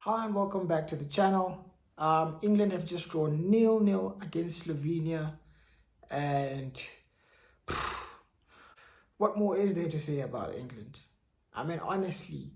Hi and welcome back to the channel. England have just drawn 0-0 against Slovenia, and what more is there to say about England? I mean, honestly,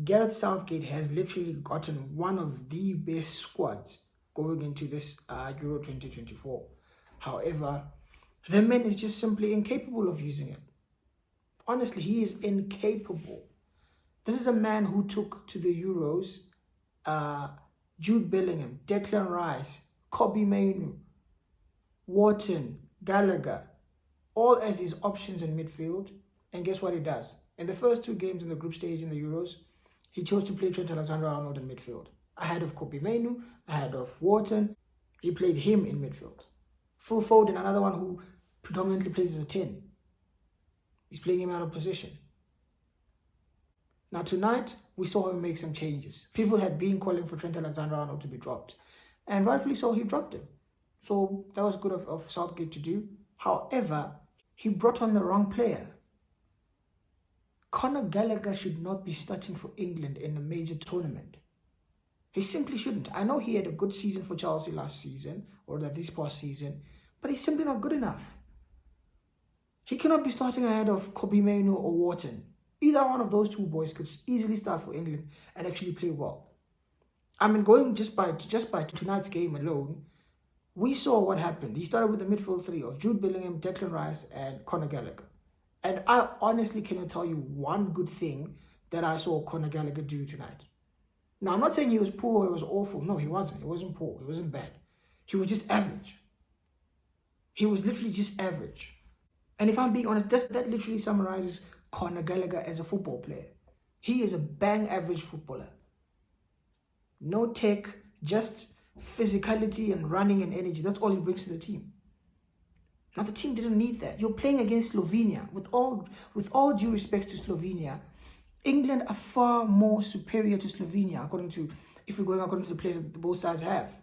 Gareth Southgate has literally gotten one of the best squads going into this Euro 2024. However, the man is just simply incapable of using it. Honestly, he is incapable. This is a man who took to the Euros Jude Bellingham, Declan Rice, Kobbie Mainoo, Wharton, Gallagher, all as his options in midfield. And guess what he does? In the first two games in the group stage in the Euros, he chose to play Trent Alexander-Arnold in midfield. Ahead of Kobbie Mainoo, ahead of Wharton, he played him in midfield. Phil Foden, another one who predominantly plays as a 10. He's playing him out of position. Now tonight, we saw him make some changes. People had been calling for Trent Alexander-Arnold to be dropped. And rightfully so, he dropped him. So that was good of Southgate to do. However, he brought on the wrong player. Conor Gallagher should not be starting for England in a major tournament. He simply shouldn't. I know he had a good season for Chelsea last season, or this past season, but he's simply not good enough. He cannot be starting ahead of Kobbie Mainoo or Wharton. Either one of those two boys could easily start for England and actually play well. I mean, going just by tonight's game alone, we saw what happened. He started with the midfield three of Jude Bellingham, Declan Rice, and Conor Gallagher. And I honestly cannot tell you one good thing that I saw Conor Gallagher do tonight. Now, I'm not saying he was poor or he was awful. No, he wasn't. He wasn't poor. He wasn't bad. He was just average. He was literally just average. And if I'm being honest, that literally summarizes Conor Gallagher as a football player. He is a bang average footballer. No tech, just physicality and running and energy. That's all he brings to the team. Now the team didn't need that. You're playing against Slovenia. With all due respect to Slovenia, England are far more superior to Slovenia if we're going according to the players that both sides have.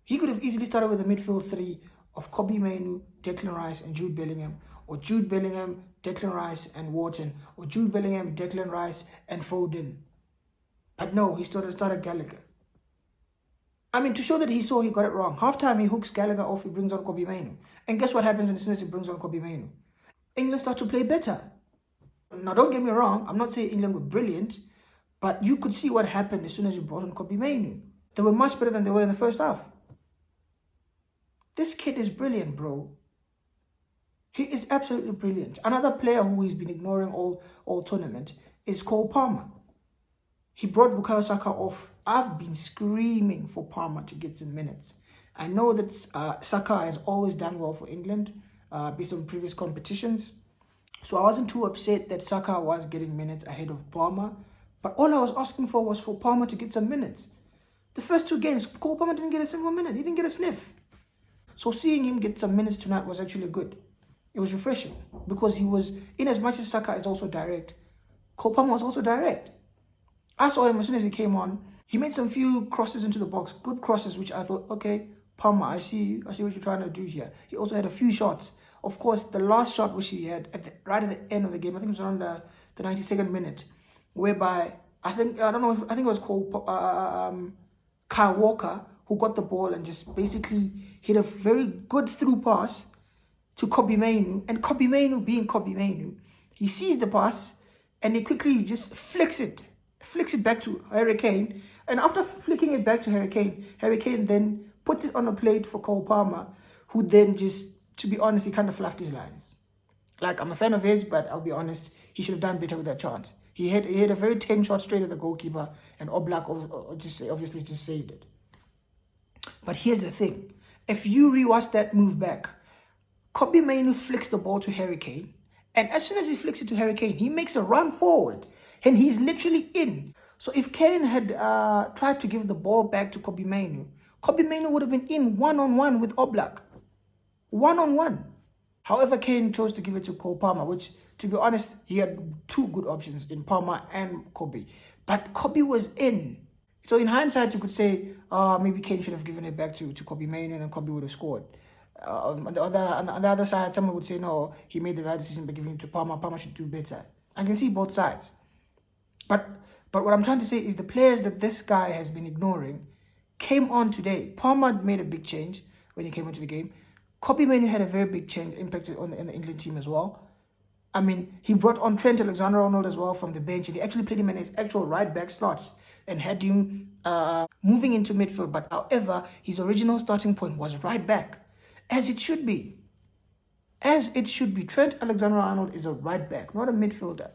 He could have easily started with a midfield three of Kobbie Mainoo, Declan Rice, and Jude Bellingham, or Jude Bellingham, Declan Rice, and Wharton, or Jude Bellingham, Declan Rice, and Foden. But no, he started Gallagher. I mean, to show that he got it wrong. Half-time, he hooks Gallagher off, he brings on Kobbie Mainoo. And guess what happens as soon as he brings on Kobbie Mainoo? England start to play better. Now, don't get me wrong, I'm not saying England were brilliant, but you could see what happened as soon as you brought on Kobbie Mainoo. They were much better than they were in the first half. This kid is brilliant, bro. He is absolutely brilliant. Another player who he's been ignoring all tournament is Cole Palmer. He brought Bukayo Saka off. I've been screaming for Palmer to get some minutes. I know that Saka has always done well for England based on previous competitions. So I wasn't too upset that Saka was getting minutes ahead of Palmer. But all I was asking for was for Palmer to get some minutes. The first two games, Cole Palmer didn't get a single minute. He didn't get a sniff. So seeing him get some minutes tonight was actually good. It was refreshing because he was, in as much as Saka is also direct, Cole Palmer was also direct. I saw him as soon as he came on. He made some few crosses into the box, good crosses, which I thought, okay, Palmer, I see you. I see what you're trying to do here. He also had a few shots. Of course, the last shot which he had right at the end of the game, I think it was around the 92nd minute, whereby I think it was called Kyle Walker, who got the ball and just basically hit a very good through pass to Kobbie Mainoo. And Kobbie Mainoo, being Kobbie Mainoo, he sees the pass and he quickly just flicks it back to Harry Kane. And after flicking it back to Harry Kane then puts it on a plate for Cole Palmer, who then just, to be honest, he kind of fluffed his lines. Like, I'm a fan of his, but I'll be honest, he should have done better with that chance. He had a very tame shot straight at the goalkeeper, and Oblak obviously just saved it. But here's the thing. If you rewatch that move back, Kobbie Mainoo flicks the ball to Harry Kane. And as soon as he flicks it to Harry Kane, he makes a run forward. And he's literally in. So if Kane had tried to give the ball back to Kobbie Mainoo would have been in one-on-one with Oblak. One-on-one. However, Kane chose to give it to Cole Palmer, which, to be honest, he had two good options in Palmer and Kobbie. But Kobbie was in. So in hindsight, you could say, maybe Kane should have given it back to Kobbie Mainoo and then Kobbie would have scored. On the other side, someone would say, no, he made the right decision by giving it to Palmer. Palmer should do better. I can see both sides. But But what I'm trying to say is the players that this guy has been ignoring came on today. Palmer made a big change when he came into the game. Kobbie Mainoo had a very big change, impact on the England team as well. I mean, he brought on Trent Alexander-Arnold as well from the bench, and he actually played him in his actual right-back slots and had him moving into midfield. But however, his original starting point was right-back, as it should be. As it should be. Trent Alexander-Arnold is a right-back, not a midfielder.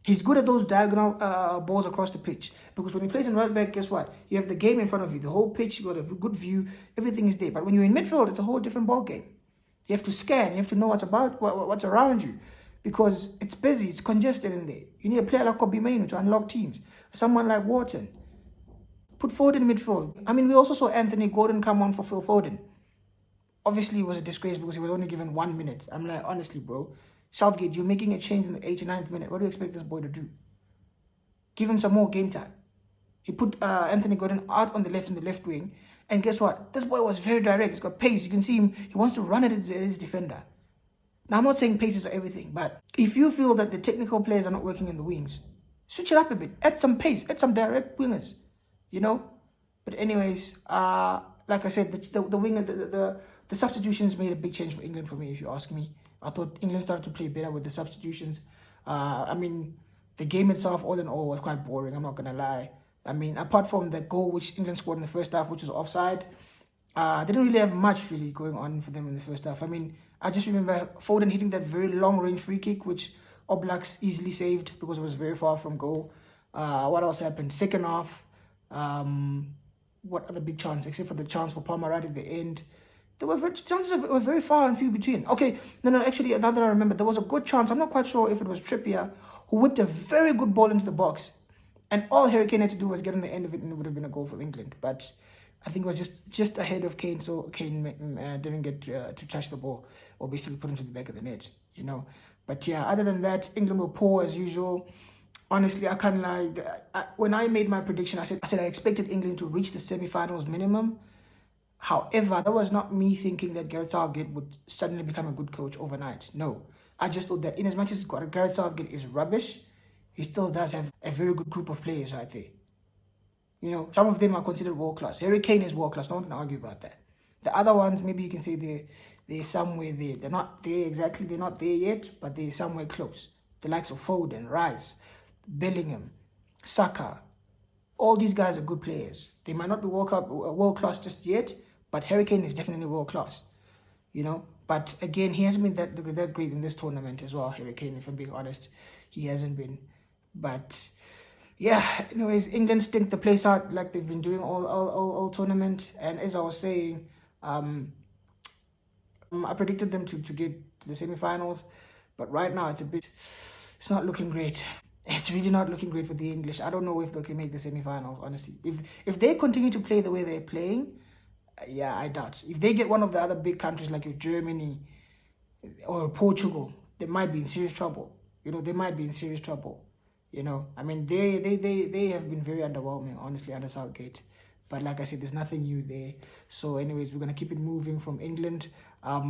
He's good at those diagonal balls across the pitch. Because when he plays in right back, guess what? You have the game in front of you, the whole pitch, you got a good view, everything is there. But when you're in midfield, it's a whole different ball game. You have to scan, you have to know what's around you. Because it's busy, it's congested in there. You need a player like Kobbie Mainoo to unlock teams. Someone like Wharton. Put Foden in midfield. I mean, we also saw Anthony Gordon come on for Phil Foden. Obviously, it was a disgrace because he was only given 1 minute. I'm like, honestly, bro. Southgate, you're making a change in the 89th minute. What do you expect this boy to do? Give him some more game time. He put Anthony Gordon out on the left in the left wing. And guess what? This boy was very direct. He's got pace. You can see him. He wants to run at his defender. Now, I'm not saying pace is everything. But if you feel that the technical players are not working in the wings, switch it up a bit. Add some pace. Add some direct wingers. You know? But anyways, like I said, the substitutions made a big change for England for me, if you ask me. I thought England started to play better with the substitutions. I mean, the game itself, all in all, was quite boring. I'm not going to lie. I mean, apart from the goal which England scored in the first half, which was offside, they didn't really have much really going on for them in the first half. I mean, I just remember Foden hitting that very long-range free kick, which Oblak's easily saved because it was very far from goal. What else happened? Second half, what other big chance, except for the chance for Palmer right at the end? Chances were very far and few between. Okay, no, actually, another I remember, there was a good chance. I'm not quite sure if it was Trippier who whipped a very good ball into the box. And all Harry Kane had to do was get on the end of it and it would have been a goal for England. But I think it was just ahead of Kane, so Kane didn't get to touch the ball or basically put him to the back of the net, you know. But yeah, other than that, England were poor as usual. Honestly, I can't lie. When I made my prediction, I said I expected England to reach the semi-finals minimum. However, that was not me thinking that Gareth Southgate would suddenly become a good coach overnight. No, I just thought that in as much as Gareth Southgate is rubbish, he still does have a very good group of players right there. You know, some of them are considered world-class. Harry Kane is world-class. No one can argue about that. The other ones, maybe you can say they're somewhere there. They're not there exactly. They're not there yet, but they're somewhere close. The likes of Foden, Rice, Bellingham, Saka. All these guys are good players. They might not be world-class just yet, but Harry Kane is definitely world-class, you know. But again, he hasn't been that great in this tournament as well, Harry Kane, if I'm being honest. He hasn't been. But yeah, anyways, England stink the place out like they've been doing all tournament. And as I was saying, I predicted them to get to the semi-finals. But right now, it's not looking great. It's really not looking great for the English. I don't know if they can make the semi-finals, honestly. If they continue to play the way they're playing, yeah, I doubt. If they get one of the other big countries like Germany or Portugal, they might be in serious trouble. You know, they might be in serious trouble. You know, I mean, they have been very underwhelming, honestly, under Southgate. But like I said, there's nothing new there. So anyways, we're going to keep it moving from England. I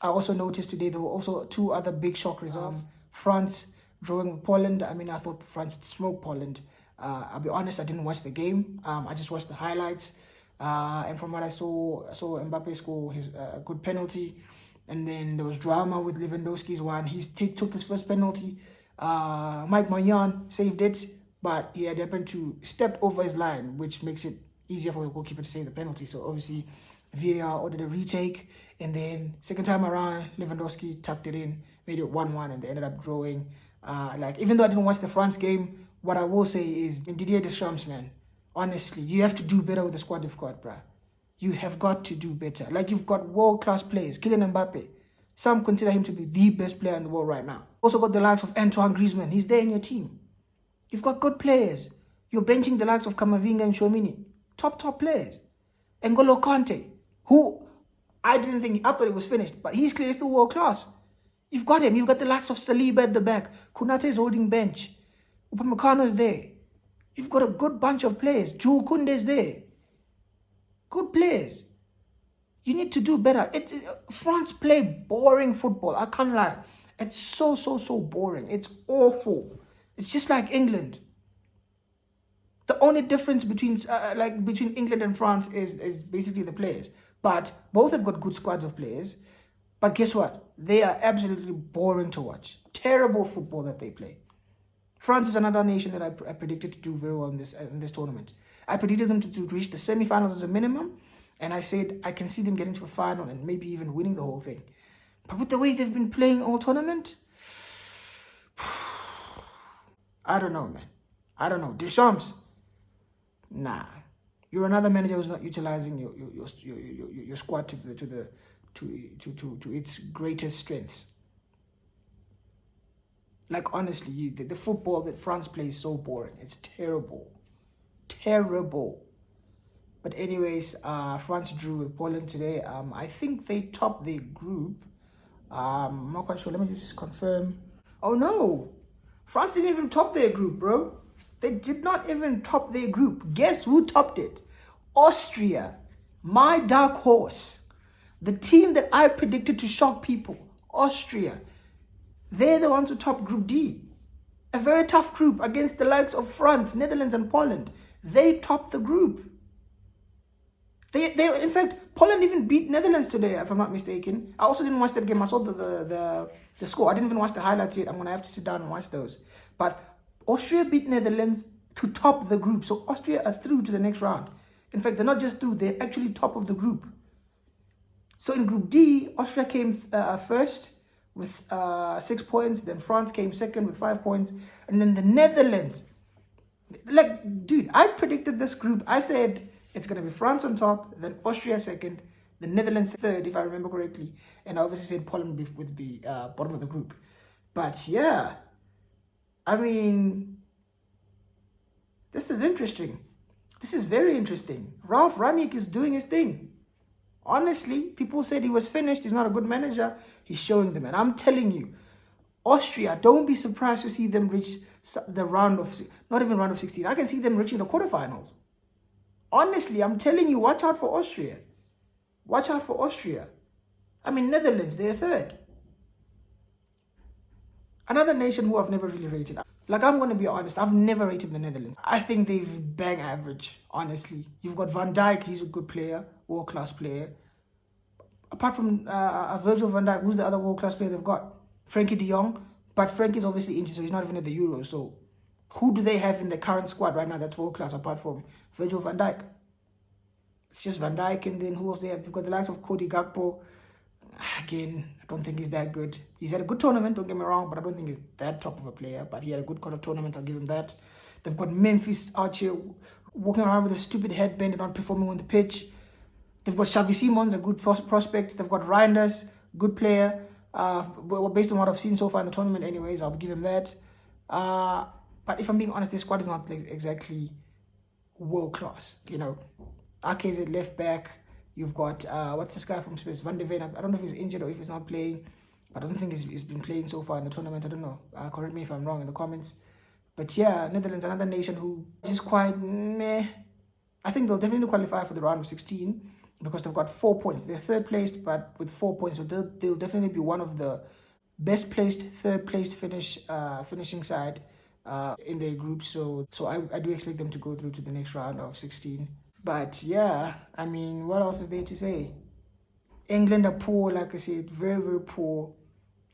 also noticed today there were also two other big shock results. France drawing with Poland. I mean, I thought France would smoke Poland. I'll be honest, I didn't watch the game. I just watched the highlights. And from what I saw Mbappe score his good penalty. And then there was drama with Lewandowski's one. He took his first penalty. Mike Maignan saved it, but he had happened to step over his line, which makes it easier for the goalkeeper to save the penalty. So obviously, VAR ordered a retake, and then second time around, Lewandowski tucked it in, made it 1-1, and they ended up drawing. Even though I didn't watch the France game, what I will say is Didier Deschamps, man. Honestly, you have to do better with the squad you've got, bruh. You have got to do better. Like, you've got world-class players. Kylian Mbappe. Some consider him to be the best player in the world right now. Also got the likes of Antoine Griezmann. He's there in your team. You've got good players. You're benching the likes of Camavinga and Tchouaméni. Top players. N'Golo Kante, who I thought it was finished, but he's clearly still world-class. You've got him. You've got the likes of Saliba at the back. Konate is holding bench. Upamecano's there. You've got a good bunch of players. Jules Koundé's there. Good players. You need to do better. France play boring football. I can't lie. It's so boring. It's awful. It's just like England. The only difference between England and France is basically the players. But both have got good squads of players. But guess what? They are absolutely boring to watch. Terrible football that they play. France is another nation that I predicted to do very well in this tournament. I predicted them to reach the semi-finals as a minimum, and I said I can see them getting to a final and maybe even winning the whole thing. But with the way they've been playing all tournament, I don't know, man. I don't know. Deschamps, nah. You're another manager who's not utilizing your squad to its greatest strengths. Like, honestly, the football that France plays is so boring. It's terrible. Terrible. But anyways, France drew with Poland today. I think they topped their group. I'm not quite sure. Let me just confirm. Oh, no. France didn't even top their group, bro. They did not even top their group. Guess who topped it? Austria. My dark horse. The team that I predicted to shock people. Austria. They're the ones who topped Group D. A very tough group against the likes of France, Netherlands, and Poland. They topped the group. They in fact, Poland even beat Netherlands today, if I'm not mistaken. I also didn't watch that game. I saw the score. I didn't even watch the highlights yet. I'm going to have to sit down and watch those. But Austria beat Netherlands to top the group. So Austria are through to the next round. In fact, they're not just through. They're actually top of the group. So in Group D, Austria came first with 6 points. Then France came second with 5 points. And then the Netherlands. Like, dude, I predicted this group. I said it's going to be France on top, then Austria second, the Netherlands third, if I remember correctly. And I obviously said Poland would be bottom of the group. But yeah, I mean, this is interesting. This is very interesting. Ralf Rangnick is doing his thing. Honestly, people said he was finished. He's not a good manager. He's showing them. And I'm telling you, Austria, don't be surprised to see them reach the round of, not even round of 16. I can see them reaching the quarterfinals. Honestly, I'm telling you, watch out for Austria. Watch out for Austria. I mean, Netherlands, they're third. Another nation who I've never really rated. Like, I'm going to be honest, I've never rated the Netherlands. I think they've bang average, honestly. You've got Van Dijk, he's a good player, world-class player. Apart from Virgil van Dijk, who's the other world-class player they've got? Frankie de Jong. But Frankie's obviously injured, so he's not even at the Euros. So who do they have in the current squad right now that's world-class apart from Virgil van Dijk? It's just Van Dijk, and then who else they have? They've got the likes of Cody Gakpo. Again, I don't think he's that good. He's had a good tournament, don't get me wrong, but I don't think he's that top of a player. But he had a good tournament, I'll give him that. They've got Memphis out here walking around with a stupid headband and not performing on the pitch. They've got Xavi Simons, a good prospect. They've got Reinders, good player. Well, based on what I've seen so far in the tournament anyways, I'll give him that. But if I'm being honest, this squad is not exactly world-class, you know. Ake at left back. You've got, what's this guy from Spurs? Van de Ven. I don't know if he's injured or if he's not playing. But I don't think he's been playing so far in the tournament. I don't know. Correct me if I'm wrong in the comments. But yeah, Netherlands, another nation who is quite meh. I think they'll definitely qualify for the round of 16 because they've got 4 points. They're third placed, but with 4 points. So they'll definitely be one of the best placed, third placed finishing side in their group. So I do expect them to go through to the next round of 16. But yeah, I mean, what else is there to say? England are poor, like I said, very, very poor.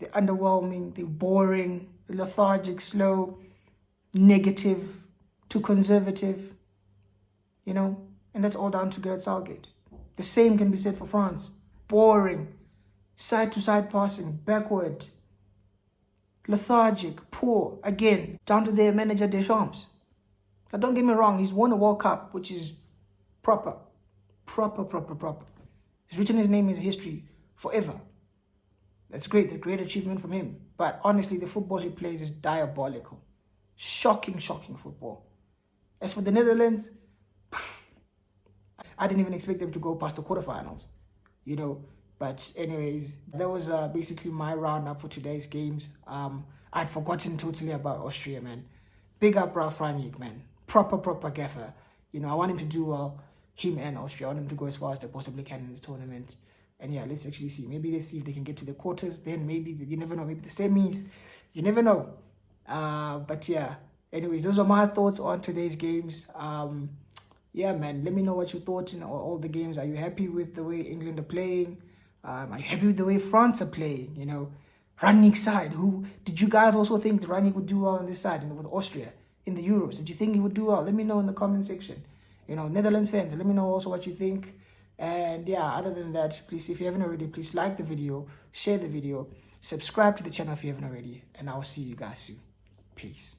They're underwhelming, they're boring, they're lethargic, slow, negative, too conservative, you know? And that's all down to Gareth Southgate. The same can be said for France. Boring, side-to-side passing, backward, lethargic, poor. Again, down to their manager Deschamps. Now, don't get me wrong, he's won a World Cup, which is proper. He's written his name in history forever. That's great, a great achievement from him. But honestly, the football he plays is diabolical. Shocking football. As for the Netherlands, I didn't even expect them to go past the quarterfinals, you know. But anyways, that was basically my roundup for today's games. I'd forgotten totally about Austria, man. Big up Ralf Rangnick, man. Proper gaffer. You know, I want him to do well. Him and Austria. I want them to go as far as they possibly can in this tournament. And yeah, let's actually see. Maybe let's see if they can get to the quarters. Then maybe, you never know, maybe the semis. You never know. But yeah, Anyways, those are my thoughts on today's games. Yeah, man, let me know what you thought in all the games. Are you happy with the way England are playing? Are you happy with the way France are playing? You know, Rangnick's side. Who did you guys also think Rangnick would do well on this side? You know, with Austria in the Euros, did you think he would do well? Let me know in the comment section. You know, Netherlands fans, let me know also what you think. And yeah, other than that, please, if you haven't already, please like the video, share the video, subscribe to the channel if you haven't already, and I will see you guys soon. Peace.